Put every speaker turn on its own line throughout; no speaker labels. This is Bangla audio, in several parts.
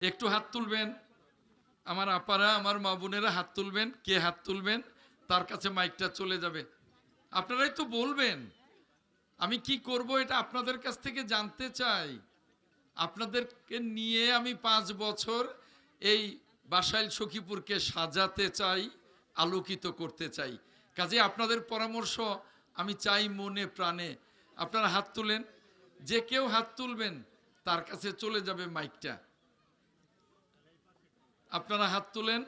একটু হাত তুলবেন, আমার আপারা আমার মা বোনেরা হাত তুলবেন। কে হাত তুলবেন তার কাছে মাইকটা চলে যাবে। আপনারাই তো বলবেন আমি কি করব, এটা আপনাদের কাছ থেকে জানতে চাই। আপনাদেরকে নিয়ে আমি 5 বছর এই বাসাইল সখীপুরকে সাজাতে চাই, আলোকিত করতে চাই। কাজে আপনাদের পরামর্শ আমি চাই মনে প্রাণে। আপনারা হাত তুলেন, যে কেউ হাত তুলবেন তার কাছে চলে যাবে মাইকটা। আপনারা হাত তুলেন।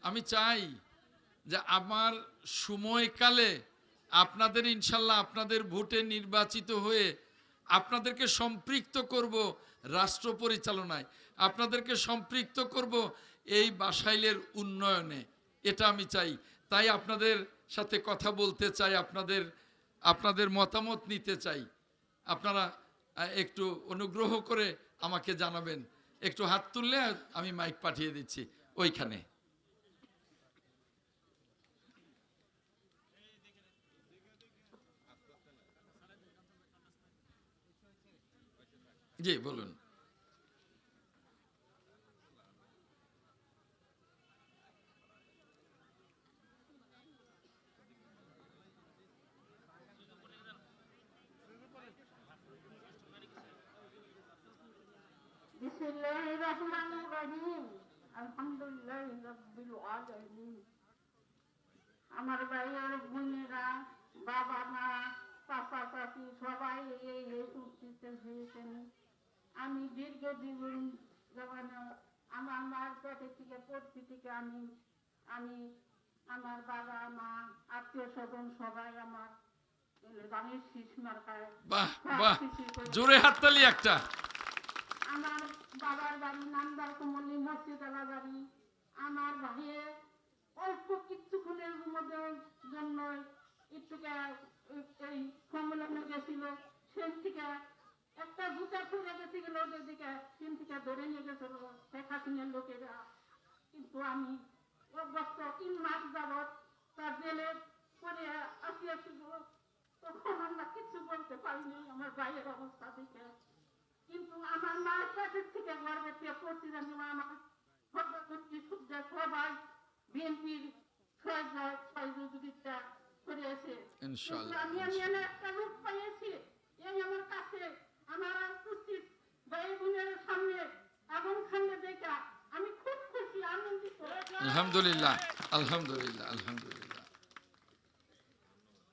আমি চাই যে আমার সময়কালে আপনাদের ইনশাল্লাহ আপনাদের ভোটে নির্বাচিত হয়ে আপনাদেরকে সম্পৃক্ত করব রাষ্ট্র পরিচালনায়, আপনাদেরকে সম্পৃক্ত করব এই বাসাইলের উন্নয়নে। এটা আমি চাই। তাই আপনাদের সাথে কথা বলতে চাই, আপনাদের মতামত নিতে চাই। আপনারা একটু অনুগ্রহ করে আমাকে জানাবেন। একটু হাত তুললে আমি মাইক পাঠিয়ে দিচ্ছি ওইখানে। জি বলুন।
বিসমিল্লাহির রহমানির রহিম। আলহামদুলিল্লাহি রাব্বিল আলামিন। আমার ভাইয়ের বোনেরা, বাবা মা, চাচা চাচি সবাই এই উপস্থিত হয়েছেন। আমি দীর্ঘদিন জমানো আমার মার পেটে থেকে পড়তে থেকে আমি আমার বাবা মা আত্মীয় স্বজন সবাই আমার গানের শীষ মার্কায়
বাহ বাহ, জোরে হাততালি একটা।
আমার বাবার বাড়ি নান্দার কুমলি মসজিদালা বাড়ি। আমার ভাইয়ের অল্প কিছুক্ষণের মধ্যে জন্য একটুকে এই সম্মেলনে গেছিল, সেন থেকে একটা জুতা খুলে গেছে গেল ওদের দিকে, সেন থেকে ধরে নিয়ে গেছিল শেখ হাসিনার লোকেরা। কিন্তু আমি অভ্যস্ত 3 মাস যাবৎ তার জেলে পরে আসিয়াছি, তখন আমরা কিছু বলতে পারিনি আমার ভাইয়ের অবস্থা দেখে। কিন্তু আমার মায়ের কাছের থেকে গর্বের থেকে প্রতিদিন আমার সর্বপ্রতি শুদ্ধ সবাই বিএনপির সহযোগিতা করেছে। কিন্তু আমি একটা রূপ পাইয়েছি এই আমার কাছে আমার উপস্থিত ভাই বোনের সামনে এবং সামনে দেখা আমি খুব খুশি আনন্দিত।
আলহামদুলিল্লাহ আলহামদুলিল্লাহ আলহামদুলিল্লাহ।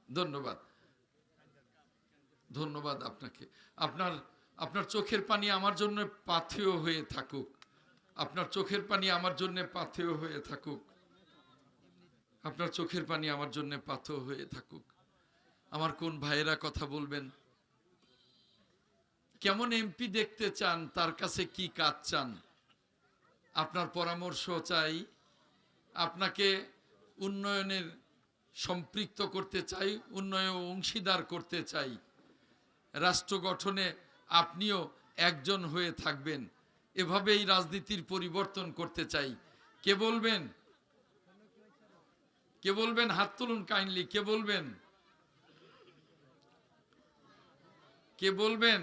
ধন্যবাদ ধন্যবাদ আপনাকে। আপনার আপনার চোখের পানি আমার জন্য পাথেয় হয়ে থাকুক, আপনার চোখের পানি আমার জন্য পাথেয় হয়ে থাকুক, আপনার চোখের পানি আমার জন্য পাথেয় হয়ে থাকুক। আমার কোন ভাইয়েরা কথা বলবেন, কেমন এমপি দেখতে চান, তার কাছে কি কাজ চান, আপনার পরামর্শ চাই। আপনাকে উন্নয়নের সম্পৃক্ত করতে চাই, উন্নয়ন অংশীদার করতে চাই। রাষ্ট্র গঠনে আপনিও একজন হয়ে থাকবেন, এভাবেই রাজনীতির পরিবর্তন করতে চাই। কে বলবেন? কে বলবেন? হাত তুলুন কাইন্ডলি। কে বলবেন? কে বলবেন?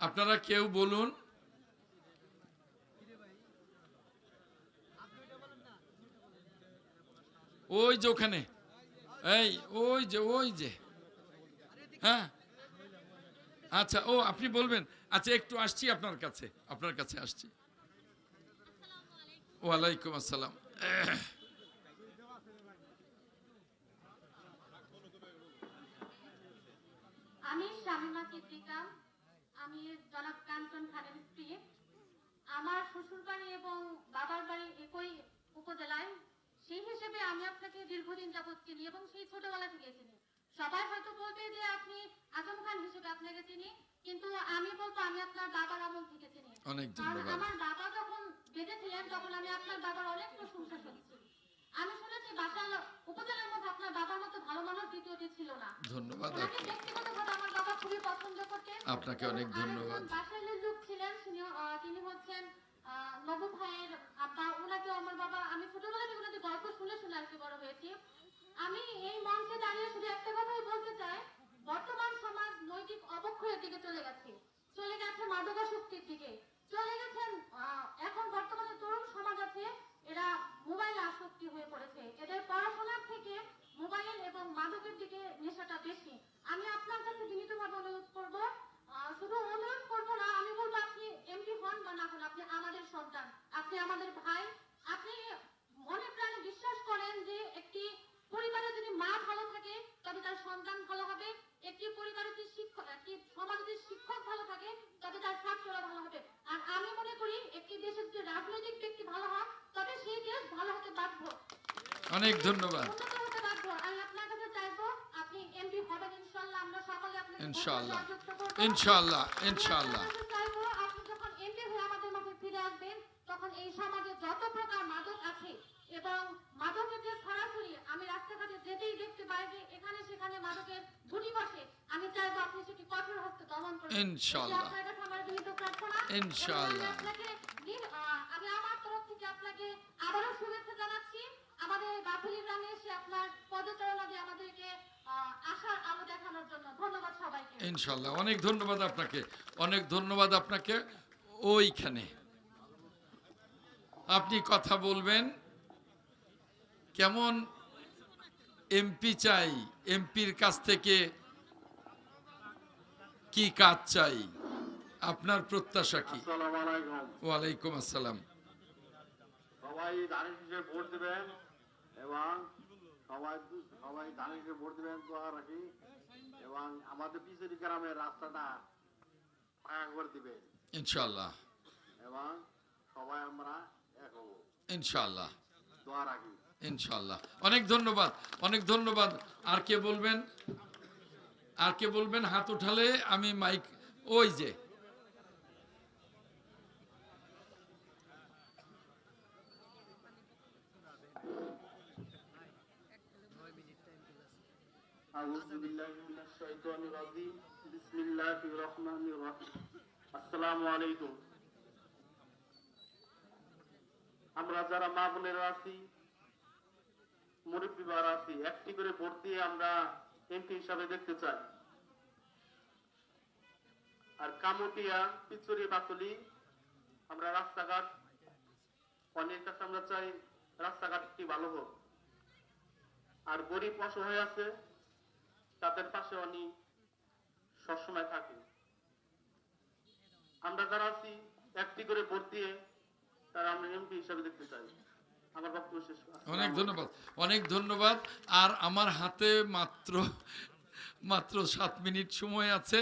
আপনারা কেউ বলুন। ওই যে ওখানে, এই ওই যে হ্যাঁ আচ্ছা, ও আপনি বলবেন। আচ্ছা একটু আসছি আপনার কাছে আসছি। ওয়ালাইকুম আসসালাম।
আমি শামিমা চিত্রিকা, আমি জনাব কাঞ্চন খানের স্ত্রী। আমার শ্বশুর বাড়ি এবং বাবার বাড়ি একই উপজেলায়। সেই হিসেবে আমি আপনাকে দীর্ঘদিন যাবৎ চিনি এবং সেই ছোটবেলা থেকে চিনি। সবাই হয়তো বলবে যে আপনি আজম খান হিসেবে আপনাকে চিনি, কিন্তু আমি বলবো আমি আপনার বাবার আমল থেকে চিনি।
অনেক
কারণ
ধন্যবাদ।
আমার বাবা যখন বেঁচে ছিলেন তখন আমি আপনার বাবার অনেক প্রশংসা শুনেছি। আমি শুনেছি বাসাল উপজেলার মধ্যে আপনার বাবার মতো ভালো মানুষ দ্বিতীয়টি ছিল না।
ধন্যবাদ।
ওনাকে ব্যক্তিগতভাবে আমার বাবা খুবই পছন্দ করতেন।
আপনাকে অনেক ধন্যবাদ।
বাসাইলের লোক ছিলেন তিনি হচ্ছেন নবু ভাইয়ের আব্বা। ওনাকে আমার বাবা, আমি ছোটবেলা থেকে ওনাদের গল্প শুনে শুনে আর কি বড় হয়েছি। আমি এই মঞ্চে দাঁড়িয়ে শুধু একটা কথাই বলতে চাই
বর্তমান সমাজ নৈতিক অবক্ষয়ের দিকে চলে গেছে মাদকাসক্তির দিকে চলে গেছেন। এখন বর্তমানে তরুণ সমাজ আছে, এরা মোবাইল আসক্তি হয়ে পড়েছে, এদের পড়াশোনার থেকে মোবাইল এবং মাদকের দিকে নেশাটা বেশি। আমি আপনার কাছে বিনীতভাবে অনুরোধ করব, শুধু অনুরোধ করবো না, আমি বলবো আপনি এমপি হন বা না হন, আপনি আমাদের সন্তান, আপনি আমাদের ভাই। আপনি মনে প্রাণে বিশ্বাস করেন যে একটি পরিবারে যদি মা ভালো থাকে তবে তার সন্তান ভালো হবে, একটি পরিবারে যদি শিক্ষক, একটি সমাজে যদি শিক্ষক ভালো থাকে তবে তার ছাত্ররা ভালো হবে। আর আমি মনে করি একটি দেশের যদি রাজনৈতিক ব্যক্তি ভালো হয় তবে সেই দেশ ভালো হতে বাধ্য,
অনেক ধন্যবাদ।
উন্নত হতে বাধ্য। আমি আপনার কাছে চাইবো আপনি এমপি হবেন ইনশাআল্লাহ, আমরা সকলে আপনাকে
ইনশাআল্লাহ,
সহযোগিতা করব
ইনশাআল্লাহ, ইনশাআল্লাহ।
আমি চাইবো আপনি যখন এমপি হয়ে আমাদের মাঝে ফিরে আসবেন তখন এই সমাজে যত প্রকার মাদক আছে এবং মাদকের যে ছড়াছড়ি, আমি রাস্তাঘাটে যেতেই দেখতে পাই যে এখানে সেখানে মাদকের গুটি বসে, আমি চাইবো আপনি সেটি কঠোর হস্তে দমন করবেন
ইনশাআল্লাহ,
আপনার কাছে আমার বিনীত প্রার্থনা।
ইনশাআল্লাহ।
আমি আমার তরফ থেকে আপনাকে আবারও শুভেচ্ছা জানাচ্ছি। আমাদের গাফিলি গ্রামে এসে আপনার পদচারণা দিয়ে আমাদেরকে আশার আলো দেখানোর জন্য ধন্যবাদ সবাইকে।
ইনশাআল্লাহ, অনেক ধন্যবাদ আপনাকে, অনেক ধন্যবাদ আপনাকে। ওইখানে আপনি কথা বলবেন, কেমন এমপি চাই, এমপির কাছ থেকে কি কাজ চাই, আপনার প্রত্যাশা কি?
আসসালামু আলাইকুম।
ওয়ালাইকুম আসসালাম।
সবাই ধানের শীষে ভোট দিবেন এবং সবাই সবাই ধানের শীষে ভোট দিবেন, দোয়া রাখি, এবং আমাদের পিছরি গ্রামের রাস্তাটা পাকা করে দিবেন
ইনশাআল্লাহ,
এবং সবাই আমরা এক হব,
ইনশাআল্লাহ,
দোয়া রাখি।
ইনশাআল্লাহ। অনেক ধন্যবাদ, অনেক ধন্যবাদ। আর কে বলবেন? আর কে বলবেন? হাত উঠালে আমি মাইক, ওই যে
আউযু বিল্লাহি মিনাশ শাইতানির রাজিম। বিসমিল্লাহির রহমানির রহিম। আসসালামু আলাইকুম। আমরা যারা মা বোনেরা আছি, মুরব্বী বার আছি, একটি করে ভোট দিয়ে আমরা এমপি হিসাবে দেখতে চাই। আর কামুটিয়া, পিচুরি, বাতুলি, আমরা রাস্তাঘাট অনেক কাছে আমরা চাই রাস্তাঘাটটি ভালো হোক। আর গরিব অসহায় আছে তাদের পাশে উনি সবসময় থাকে। আমরা যারা আছি একটি করে ভোট দিয়ে তারা আমরা এমপি হিসাবে দেখতে চাই। আমার বক্তব্য শেষ।
অনেক ধন্যবাদ, অনেক ধন্যবাদ। আর আমার হাতে মাত্র 7 মিনিট সময় আছে।